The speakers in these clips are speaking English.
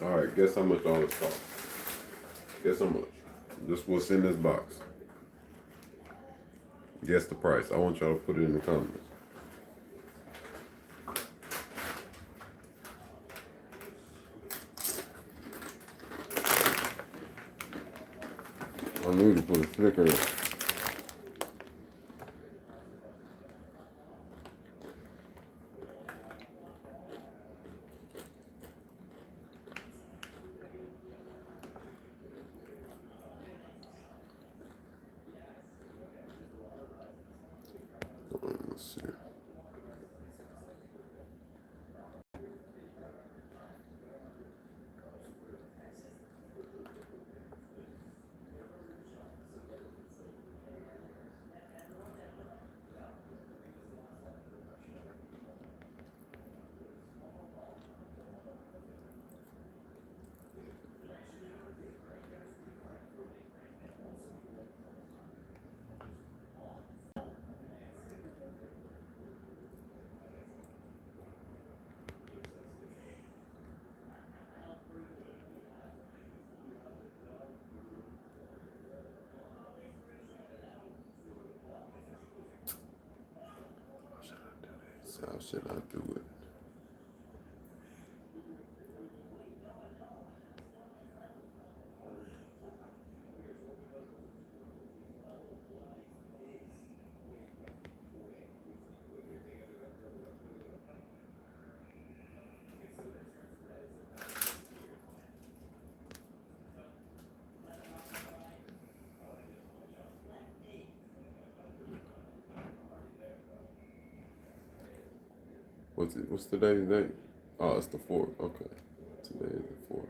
Alright, guess how much all this costs? Guess how much? Just what's in this box. Guess the price. I want y'all to put it in the comments. I need to put a sticker in. Let's see. How should I do it? What's today's date? Oh, it's the 4th. Okay. Today is the 4th.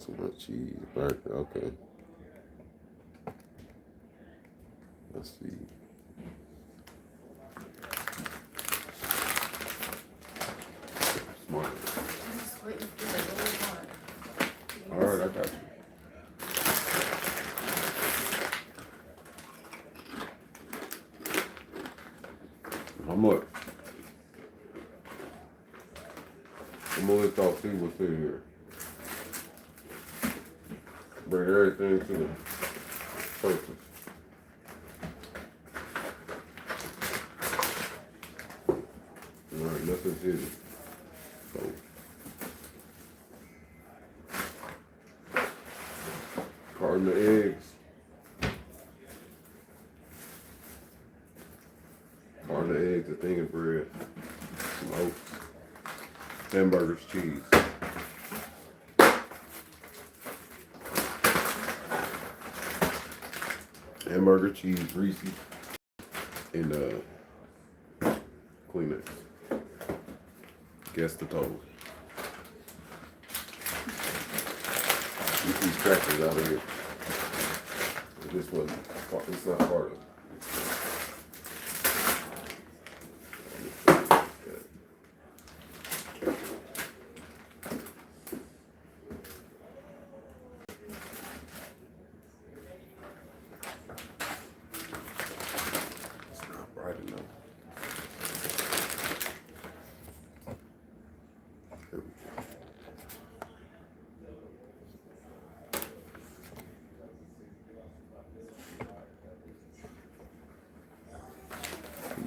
Too much cheese, burger. Okay. Let's see. Smart. All right, I got you. How much? I'm gonna let y'all see what's in here. Bring everything to the surface. Alright, nothing's hidden. So, carton of eggs. Carton of eggs, a thing of bread, some oats, hamburgers, cheese. Hamburger, cheese, Reese's, and Kleenex. Guess the total. Get these crackers out of here. This wasn't. It's not part of it.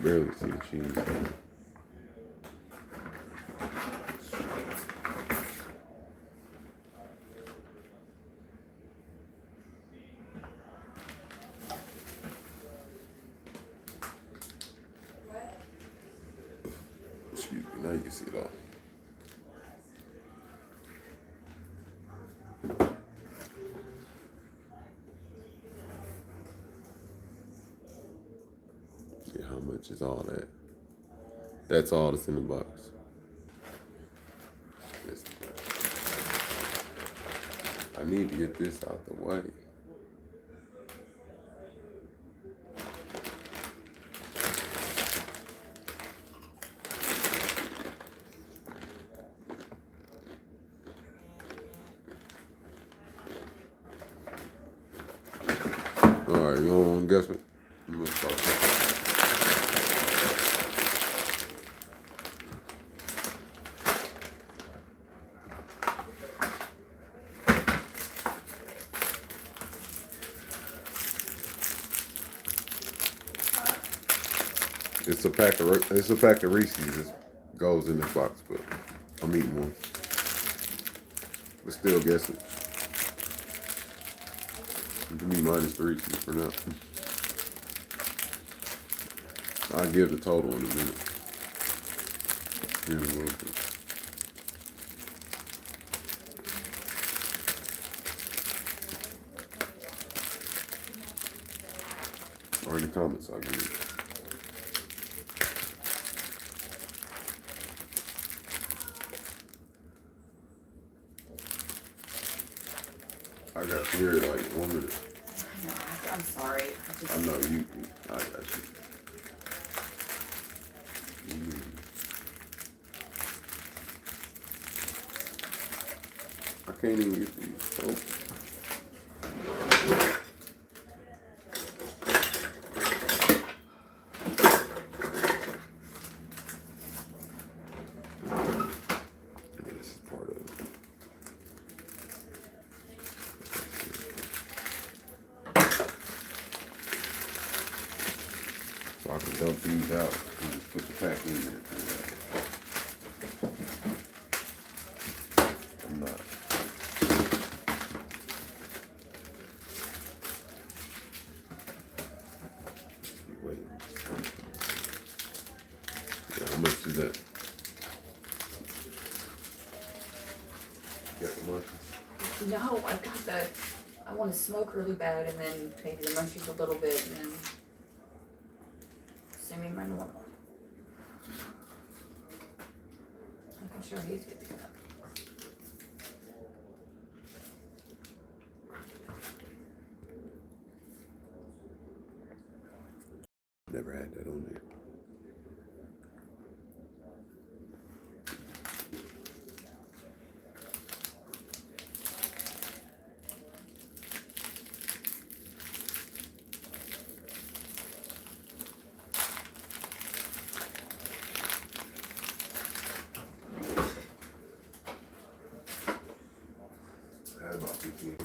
barely see the cheese. Excuse me, now you can see it all. See how much is all that? That's all that's in the box. I need to get this out the way. All right, you don't want to guess it? I'm gonna start. It's a pack of Reese's. It goes in this box, but I'm eating one. But still guessing. Give me minus the Reese's for now. I'll give the total in a minute. Here in a little bit. Or in the comments, I'll give it. I got here like 1 minute. I know, I'm sorry. I know you. I got you. I can't even get these. Oh. This is part of it. So I can dump these out and just put the pack in there. I'm not. Wait. Yeah, how much is that? You got the munchies? No, I've got the, I want to smoke really bad and then maybe the munchies a little bit and then assuming my normal. Making sure he's good to go. Never had that on there. I had about 15.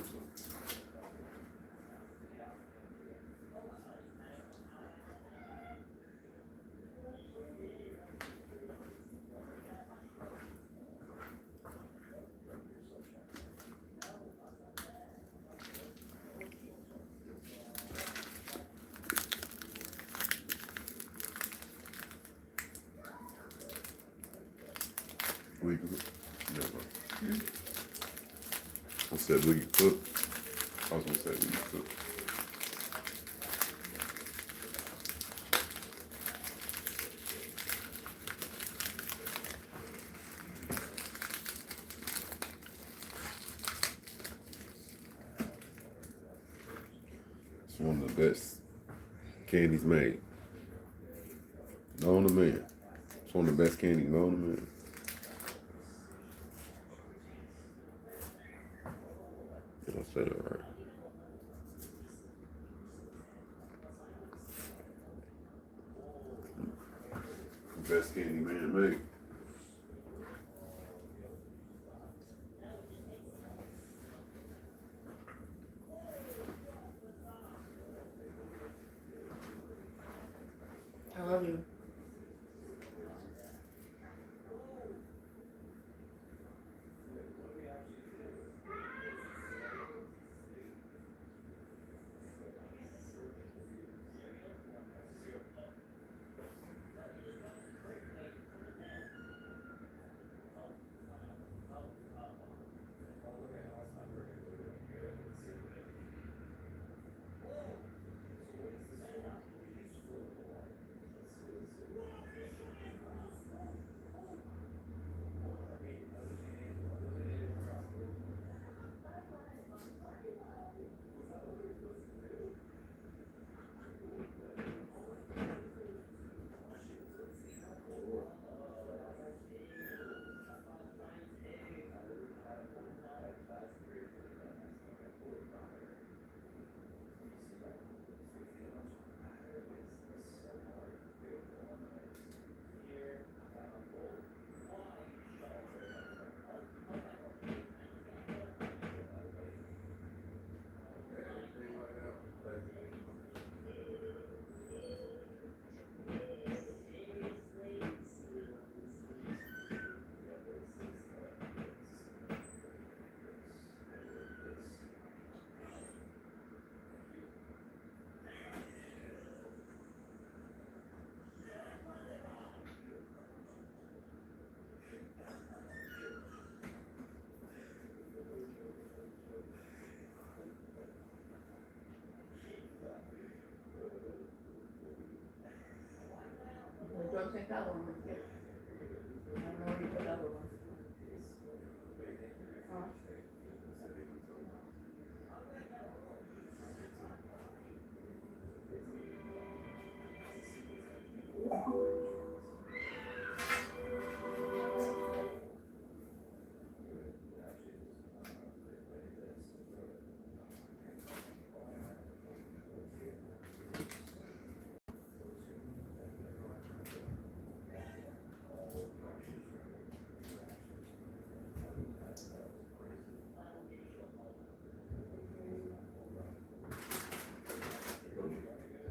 We can never. I said we can cook. I was gonna say we can cook. It's one of the best candies made. Known to man. It's one of the best candies known to man. Did I say that right? Best candy man made. Hello? love you. Go take that one. I don't know where you put that one. Huh?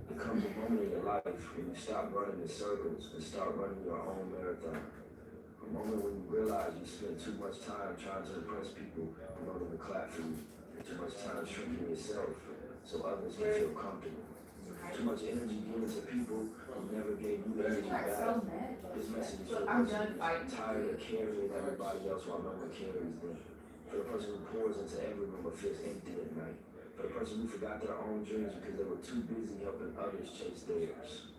There comes a moment in your life when you stop running in circles and start running your own marathon. A moment when you realize you spent too much time trying to impress people in order to clap for you. Too much time shrinking yourself so others can feel comfortable. Too much energy given to people who never gave you energy back. This message is for the person who's tired of carrying everybody else while no one carries them. For the person who pours into every room but feels empty at night. For the person who forgot their own dreams because they were too busy helping others chase theirs.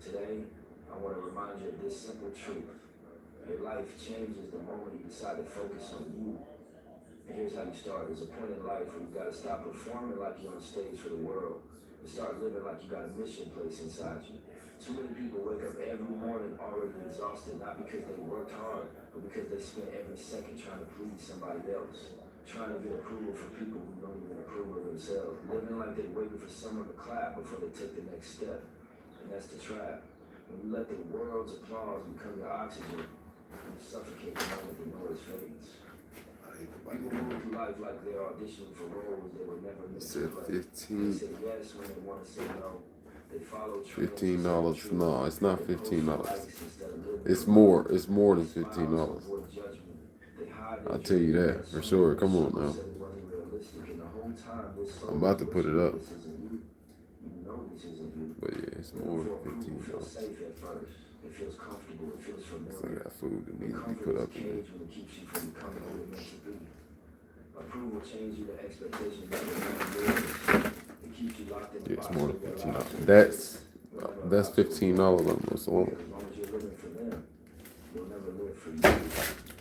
Today, I want to remind you of this simple truth. Your life changes the moment you decide to focus on you. And here's how you start. There's a point in life where you got to stop performing like you're on stage for the world and start living like you got a mission place inside you. Too many people wake up every morning already exhausted, not because they worked hard, but because they spent every second trying to please somebody else. Trying to get approval from people who don't even approve of themselves. Living like they're waiting for someone to clap before they take the next step. And that's the trap. When you let the world's applause become your oxygen, you suffocate the moment the noise fades. People move through life like they're auditioning for roles they were never meant to play. They say yes when they want to say no. They follow $15. No, it's not $15. It's more. It's more than $15. I'll tell you that for sure. Come on now. I'm about to put it up. But yeah, it's more than $15. It feels comfortable. It feels familiar. So I got food that needs to be put up in there. Approval changes the expectations that it keeps you locked in. Yeah, it's more than $15. That's $15 almost alone. As long as you're living for them, you'll never live for you.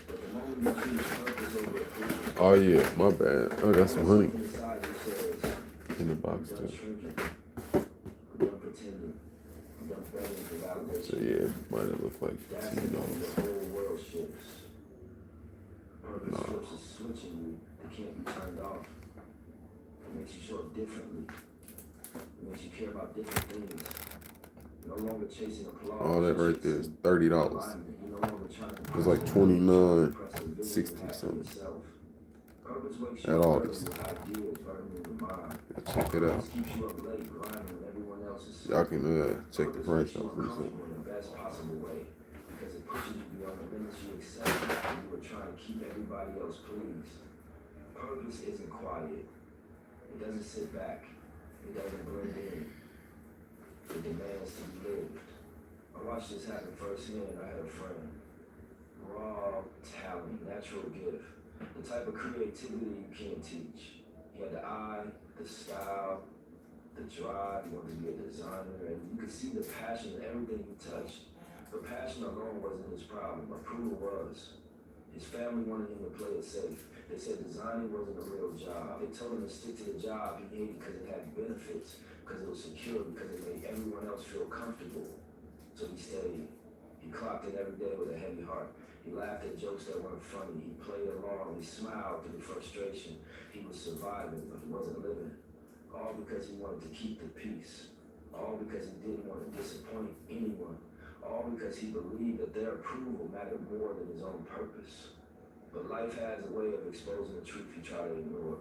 But the moment you choose purpose over approval. Oh yeah, my bad. I got some honey in the box too. So yeah, might have looked like $15. No. Switching you, it can't be turned off. It makes you show up differently. It makes you care about different things. You're no longer chasing applause. All that right there is $30. It was like $29.60 something. At all these. Check it out. else's Y'all can check the price purpose makes you out pretty soon. uncomfortable in the best possible way because it pushes you beyond the limits you accept and you were trying to keep everybody else pleased. Purpose isn't quiet. It doesn't sit back. It doesn't blend in. It demands to be lived. I watched this happen firsthand. I had a friend. Raw talent, natural gift. The type of creativity you can't teach. He had the eye, the style, the drive. He wanted to be a designer, and you could see the passion in everything he touched. But passion alone wasn't his problem. Approval was. His family wanted him to play it safe. They said designing wasn't a real job. They told him to stick to the job he hated because it had benefits, because it was secure, because it made everyone else feel comfortable. So he stayed. He clocked in every day with a heavy heart. He laughed at jokes that weren't funny. He played along. He smiled through the frustration. He was surviving, but he wasn't living. All because he wanted to keep the peace. All because he didn't want to disappoint anyone. All because he believed that their approval mattered more than his own purpose. But life has a way of exposing the truth he tried to ignore.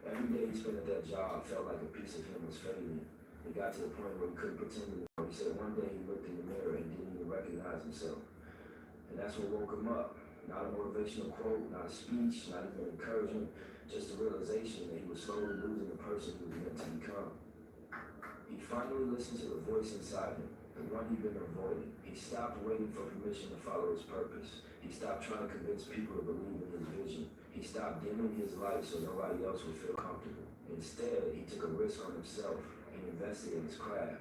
Every day he spent at that job felt like a piece of him was fading. It got to the point where he couldn't pretend anymore. He said one day he looked in the mirror and didn't even recognize himself. And that's what woke him up. Not a motivational quote, not a speech, not even encouragement, just a realization that he was slowly losing the person he was meant to become. He finally listened to the voice inside him, the one he'd been avoiding. He stopped waiting for permission to follow his purpose. He stopped trying to convince people to believe in his vision. He stopped dimming his light so nobody else would feel comfortable. Instead, he took a risk on himself and invested in his craft.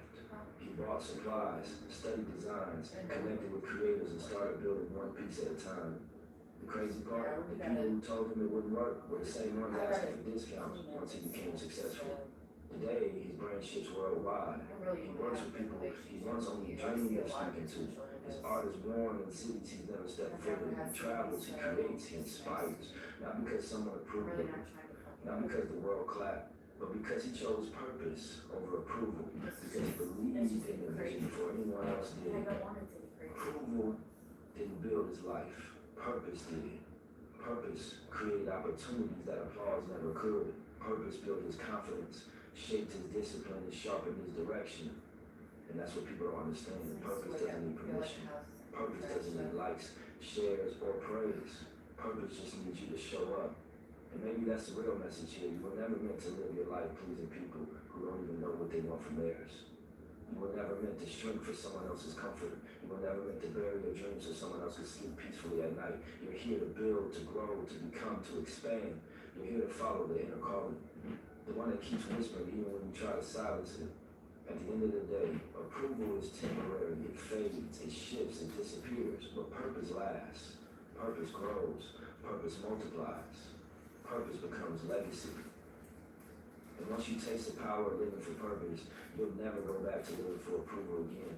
He bought supplies, studied designs, connected with creators, and started building one piece at a time. The crazy part, the people who told him it wouldn't work were the same ones asking for discounts once he became successful. Today, his brand ships worldwide. He works with people he once only dreamed of speaking to. His art is worn in cities he's never stepped foot in. He travels, he creates, he inspires. Not because someone approved of him, not because the world clapped, but because he chose purpose over approval. Because he believed in the vision before anyone else did. Approval didn't build his life. Purpose did. Purpose created opportunities that applause never could. Purpose built his confidence, shaped his discipline, and sharpened his direction. And that's what people don't understand. Purpose doesn't need permission. Purpose doesn't need likes, shares, or praise. Purpose just needs you to show up. And maybe that's the real message here. You were never meant to live your life pleasing people who don't even know what they want from theirs. You were never meant to shrink for someone else's comfort. You were never meant to bury your dreams so someone else could sleep peacefully at night. You're here to build, to grow, to become, to expand. You're here to follow the inner calling. The one that keeps whispering even when you try to silence it. At the end of the day, approval is temporary. It fades, it shifts, it disappears. But purpose lasts. Purpose grows. Purpose multiplies. Purpose becomes legacy. And once you taste the power of living for purpose, you'll never go back to living for approval again.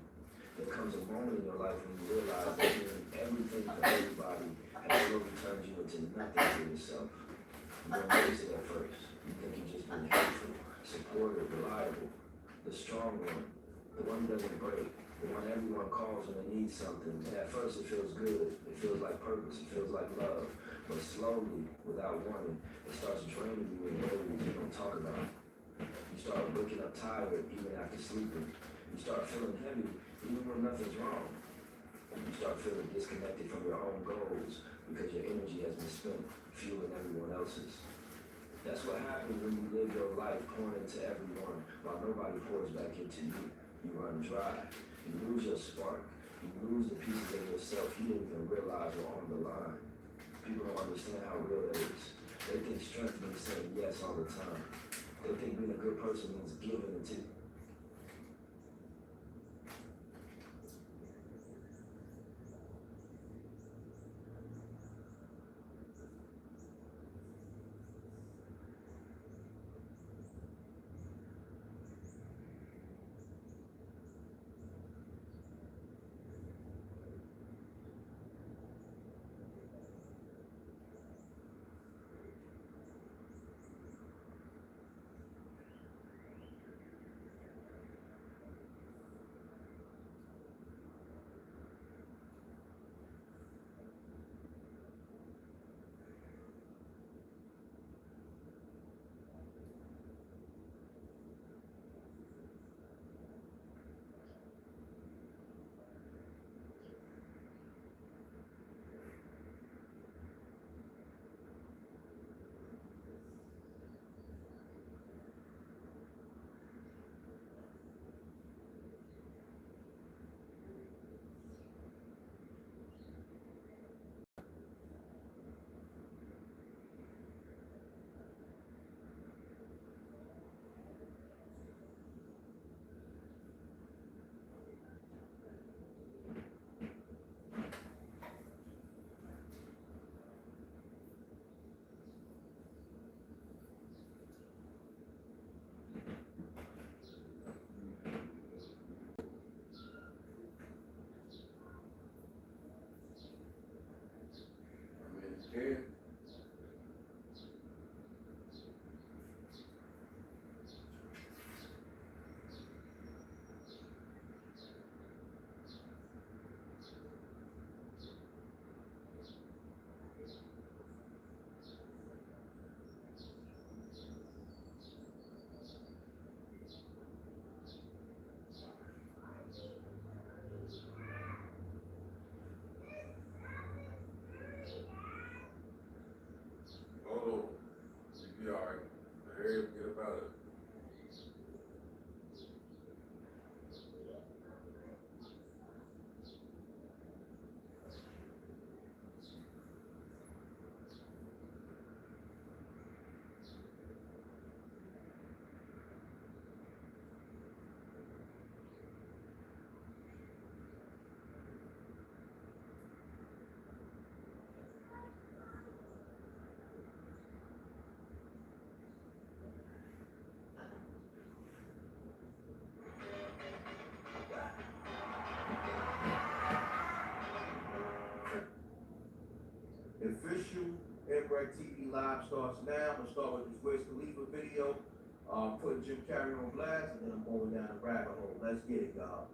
There comes a moment in your life when you realize that doing everything for everybody has slowly turned you into nothing for yourself. You don't notice it at first. You think you're just being helpful, supportive, reliable, the strong one, the one who doesn't break, the one everyone calls when they need something. And at first it feels good, it feels like purpose, it feels like love. But slowly, without warning, it starts draining you in ways you don't talk about. You start waking up tired even after sleeping. You start feeling heavy even when nothing's wrong. You start feeling disconnected from your own goals because your energy has been spent fueling everyone else's. That's what happens when you live your life pouring into everyone while nobody pours back into you. You run dry. You lose your spark. You lose the pieces of yourself you didn't even realize were on the line. People don't understand how real that is. They think strength means saying yes all the time. They think being a good person means giving it to. you. Inbred TV Live starts now. I'm gonna start with this Wiz Khalifa video, putting Jim Carrey on blast, and then I'm going down the rabbit hole. Let's get it, y'all.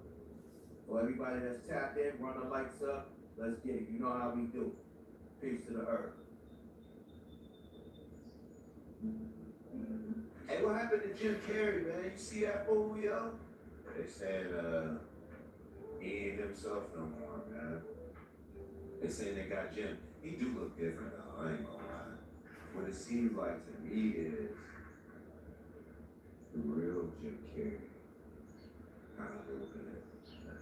For everybody that's tapped in, run the lights up. Let's get it. You know how we do. Peace to the earth. Hey, what happened to Jim Carrey, man? You see that fool, yo? They said he ain't himself no more, man. They saying they got Jim. He do look different though, I ain't gonna lie. What it seems like to me is the real Jim Carrey. Kind of looking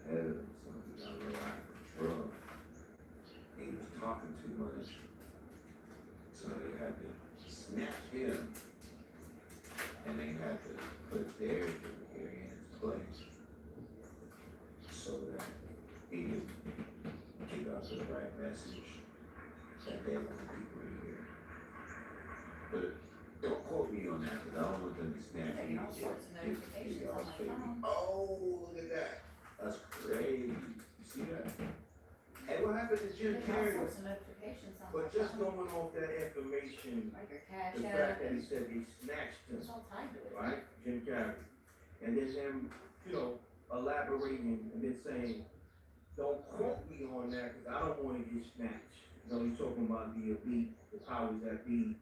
ahead of himself. He got a little out of control. He was talking too much. So they had to snatch him. And they had to put their Jim Carrey in his place. So that he could get out the right message that they want people to hear. But don't quote me on that, because I don't want them to snatch me. Getting all sorts of notifications on my phone. Oh, look at that. That's crazy. You see that? Hey, what happened to Jim Getting all Carrey? sorts of notifications on my But just phone. going off that information, Like your cash the app, fact that he said they snatched him, it's all tied to it. right? Jim Carrey. And then him, elaborating and then saying, don't quote me on that because I don't want to get snatched. He's talking about the elite, the powers that be,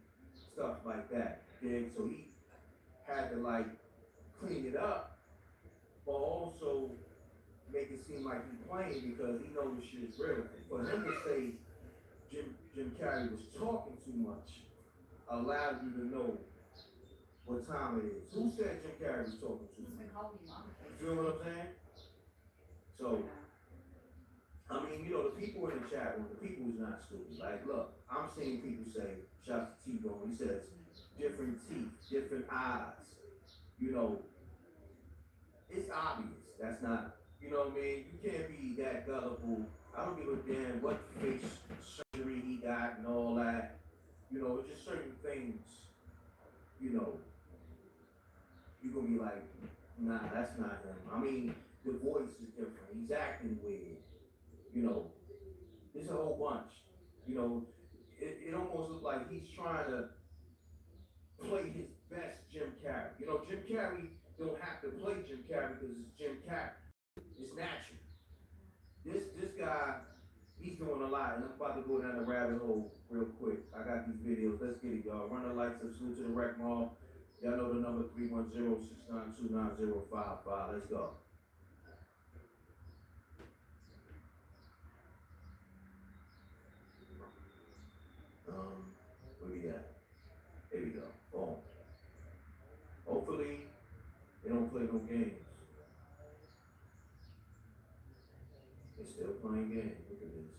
stuff like that. Then so he had to like clean it up, but also make it seem like he's playing because he knows this shit is real. For him to say Jim Carrey was talking too much allows you to know what time it is. Who said Jim Carrey was talking too He's much? been calling you mom. You feel what I'm saying? So, I mean, the people in the chat room, the people is not stupid. Like, look, I'm seeing people say, shouts to T-Bone, he says, different teeth, different eyes. It's obvious. That's not, you know what I mean? You can't be that gullible. I don't give a damn what face surgery he got and all that. It's just certain things, you're gonna be like, nah, that's not him. I mean, the voice is different. He's acting weird. There's a whole bunch. It almost looks like he's trying to play his best Jim Carrey. Jim Carrey don't have to play Jim Carrey because it's Jim Carrey. It's natural. This guy, he's doing a lot, and I'm about to go down the rabbit hole real quick. I got these videos. Let's get it, y'all. Run the lights up, salute to the rec mall. Y'all know the number 310-692-9055. Let's go. Where we at? There we go. Boom. Hopefully, they don't play no games. They're still playing games. Look at this.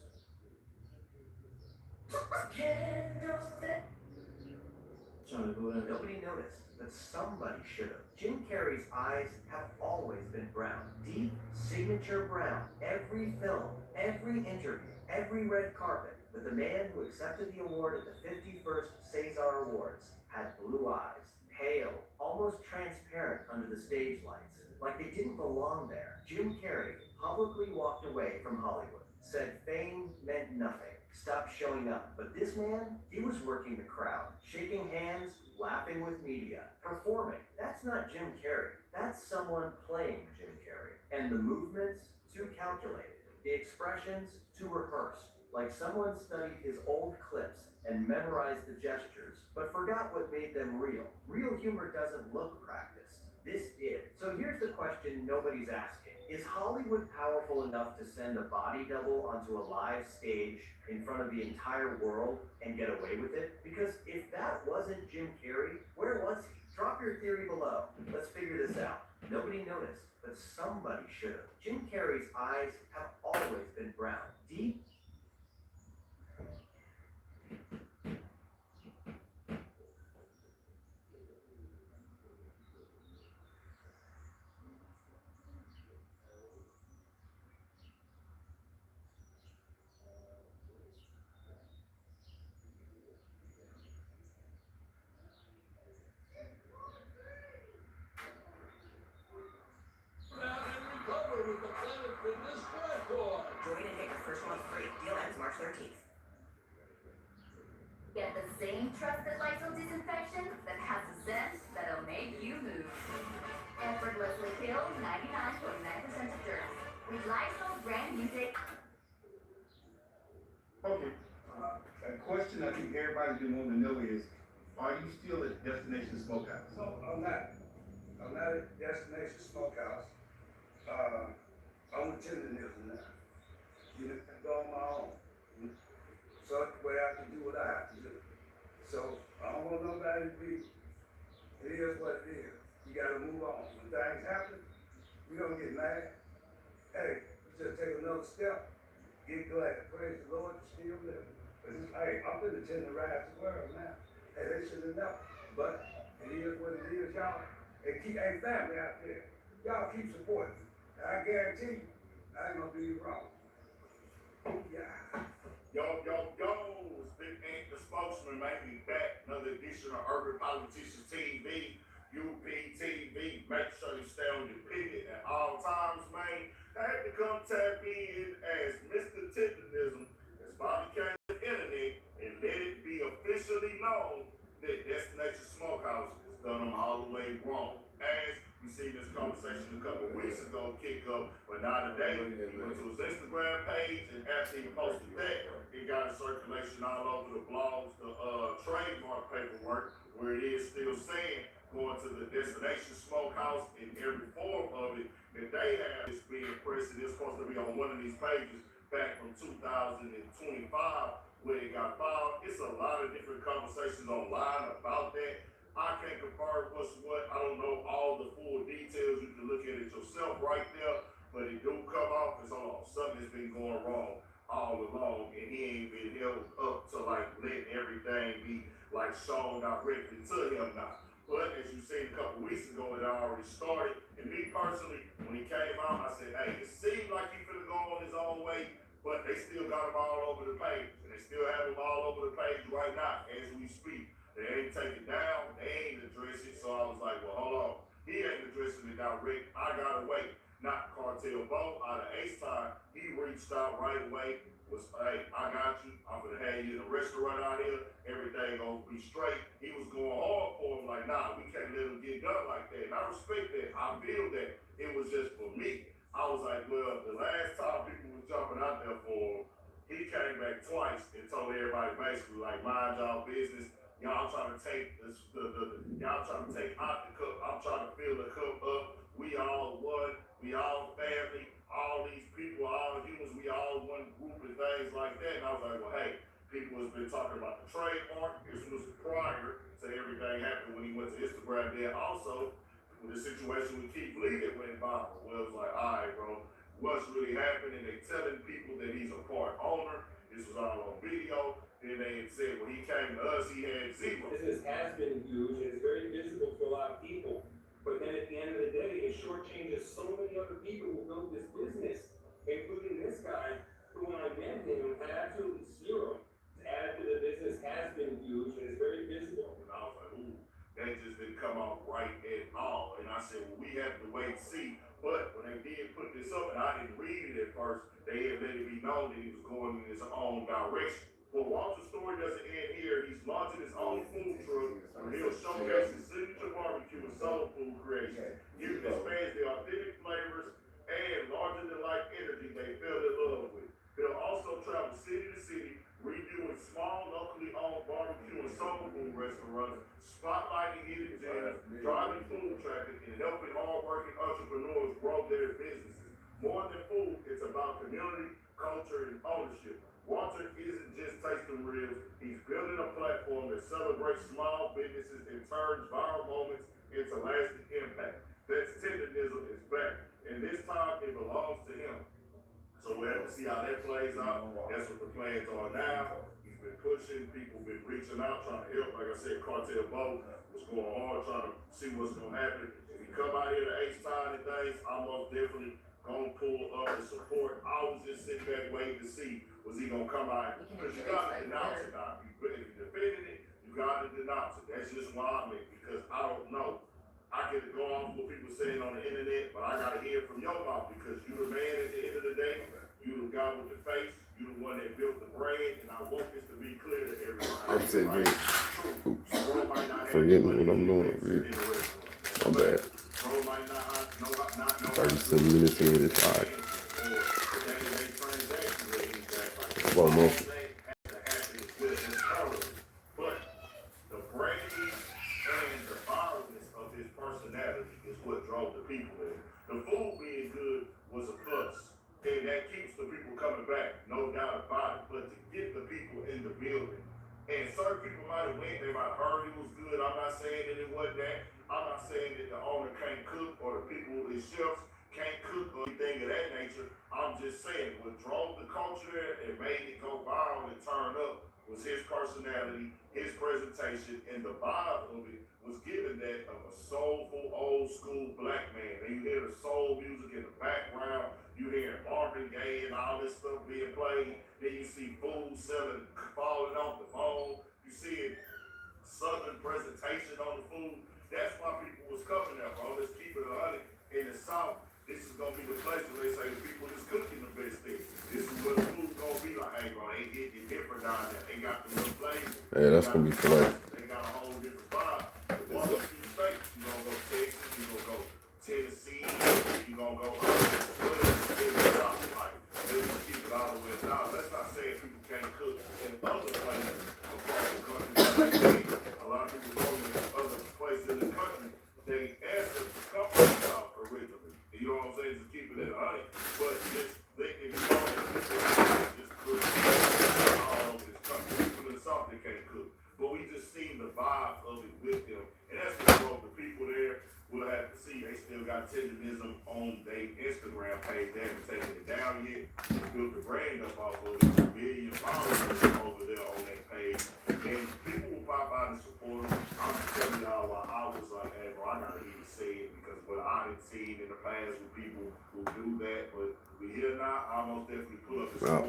Trying to go down. Nobody noticed, but somebody should have. Jim Carrey's eyes have always been brown. Deep, signature brown. Every film, every interview, every red carpet. But the man who accepted the award at the 51st César Awards had blue eyes, pale, almost transparent under the stage lights, like they didn't belong there. Jim Carrey publicly walked away from Hollywood, said fame meant nothing, stopped showing up. But this man, he was working the crowd, shaking hands, laughing with media, performing. That's not Jim Carrey. That's someone playing Jim Carrey. And the movements, too calculated. The expressions, too rehearsed. Like someone studied his old clips and memorized the gestures, but forgot what made them real. Real humor doesn't look practiced. This did. So here's the question nobody's asking. Is Hollywood powerful enough to send a body double onto a live stage in front of the entire world and get away with it? Because if that wasn't Jim Carrey, where was he? Drop your theory below. Let's figure this out. Nobody noticed, but somebody should have. Jim Carrey's eyes have always been brown. Deep, Join and get your first month free. Deal ends March 13th. Get the same trusted Lysol disinfection that has a scent that'll make you move. Effortlessly kill 99.9% of germs with Lysol brand new day. Okay, a question I think everybody's been wanting to know is, are you still at Destination Smokehouse? No, I'm not. I'm not at Destination Smokehouse. I'm with Tenderism now. You know, I go on my own. So that's the way I can do what I have to do. So I don't want nobody to be, it is what it is. You gotta move on. When things happen, we don't get mad. Hey, just take another step. Get glad. Praise the Lord, you're still living. Hey, I'm gonna tend to rise the world now. Hey, they should have known. But it is what it is, y'all. And keep, hey, family out there, y'all keep supporting me. I guarantee you, I ain't gonna do you wrong. Yeah. Yo, it's Big Ink, the spokesman, man. We back. Another edition of Urban Politicians TV, UPTV. Make sure you stay on your pivot at all times, man. I had to come tap in as Mr. Tenderism as Bobby came to the internet and let it be officially known that Destination Smokehouse has done them all the way wrong. As we see this conversation a couple of weeks ago kick up, but not today. He went to his Instagram page, and after he posted that, it got in circulation all over the blogs, the trademark paperwork, where it is still saying going to the Destination Smokehouse in every form of it that they have. It's being pressed, and it's supposed to be on one of these pages back from 2025 where it got filed. It's a lot of different conversations online about that. I can't confirm what's what. I don't know all the full details. You can look at it yourself right there, but it do come off as something's been going wrong all along, and he ain't been held up to like let everything be like shown directly to him now. But as you seen a couple weeks ago, it already started. And me personally, when he came out, I said, hey, it seemed like he finna go on his own way, but they still got him all over the page. And they still have him all over the page right now as we speak. They ain't taking it down, they ain't addressing it. So I was like, well, hold on. He ain't addressing it direct. I gotta wait. Not Cartel Bo out of Ace Time. He reached out right away. Was, hey, I got you. I'm gonna have you in a restaurant out here. Everything gonna be straight. He was going hard for him, like, nah, we can't let him get done like that. And I respect that. I feel that. It was just for me. I was like, well, the last time people was jumping out there for him, he came back twice and told everybody basically, like, mind y'all business. Y'all trying to take this, y'all trying to take out the cup. I'm trying to fill the cup up. We all one. We all family. All these people, all humans, we all one group and things like that. And I was like, well, hey, people has been talking about the trademark. This was prior to everything happening when he went to Instagram. Then also, with the situation with Keith Lee that went viral, well, it was like, all right, bro, what's really happening? They telling people that he's a part owner. This was all on video. Then they had said when he came to us, he had zero. Business has been huge and it's very visible to a lot of people. But then at the end of the day, it shortchanges so many other people who built this business, including this guy, who when I met him had absolutely zero. To add to the business has been huge and it's very visible. And I was like, ooh, that just didn't come out right at all. And I said, well, we have to wait and see. But when they did put this up, and I didn't read it at first, they had let it be known that he was going in his own direction. But Walter's story doesn't end here. He's launching his own food truck where he'll showcase his signature barbecue and soul food creations, giving his fans the authentic flavors and larger-than-life energy they fell in love with. He'll also travel city to city, reviewing small, locally owned barbecue and soul food restaurants, spotlighting hidden gems, driving food traffic, and helping hard-working entrepreneurs grow their businesses. More than food, it's about community, culture, and ownership. Walter isn't just tasting ribs, he's building a platform that celebrates small businesses and turns viral moments into lasting impact. That's Tenderism is back, and this time it belongs to him. So we'll have to see how that plays out. That's what the plans are now. He's been pushing, people been reaching out, trying to help. Like I said, Cartel Bo was going hard, trying to see what's gonna happen. If he come out here to H-Time and things, I'm most definitely gonna pull up and support. I was just sitting back waiting to see was he gonna come out, because you gotta denounce it now. If you defended it, you gotta denounce it. That's just why I'm in, because I don't know. I can go on what people saying on the internet, but I gotta hear from your mouth, because you the man at the end of the day. You the guy with the face. You the one that built the brand, and I want this to be clear to everybody. said again. Oops. Forgetting what I'm doing over here. My bad. 37 minutes in, it's alright. Well, no. But the branding and the viralness of his personality is what drove the people in. The food being good was a plus, and that keeps the people coming back, no doubt about it. But to get the people in the building, and certain people might have went, they might have heard it was good. I'm not saying that it wasn't that. I'm not saying that the owner can't cook or the people, the chefs can't cook or anything of that nature. I'm just saying what drove the culture and made it go viral and turn up was his personality, his presentation, and the vibe of it was given that of a soulful, old school black man. And you hear the soul music in the background, you hear Marvin Gaye and all this stuff being played. Then you see food selling, falling off the bone. You see it, southern presentation on the food. That's why people was coming there, bro. Let's keep it 100 in the South. This is gonna be the place where they say the people that's cooking the best thing. This is where the food's gonna be like, hey, bro, they get it different down there. They got the little flavor. Hey, that's gonna be fun. They got a whole different vibe. Once you states, you gonna go Texas, you gonna go Tennessee, you gonna go like, let's keep it all the way down. Let's not say if people can't cook in other places across the country. A lot of people go in other places in the country. They answer to come from the South originally. You know what I'm saying? Just keep it at 100. But just if you go in just cook all over this country. People in the South, they can't cook. But we just seen the vibe of it with them. And that's what drove the people there. We'll have to see. They still got tenderism on their Instagram page. They haven't taken it down yet. They built the brand up off of it. 1 million followers over there on that page. And people will pop out and support them. I'm just telling y'all why I was like, hey, bro, I gotta even say it because what I had seen in the past with people who do that. But we here now, I most definitely pull up the support.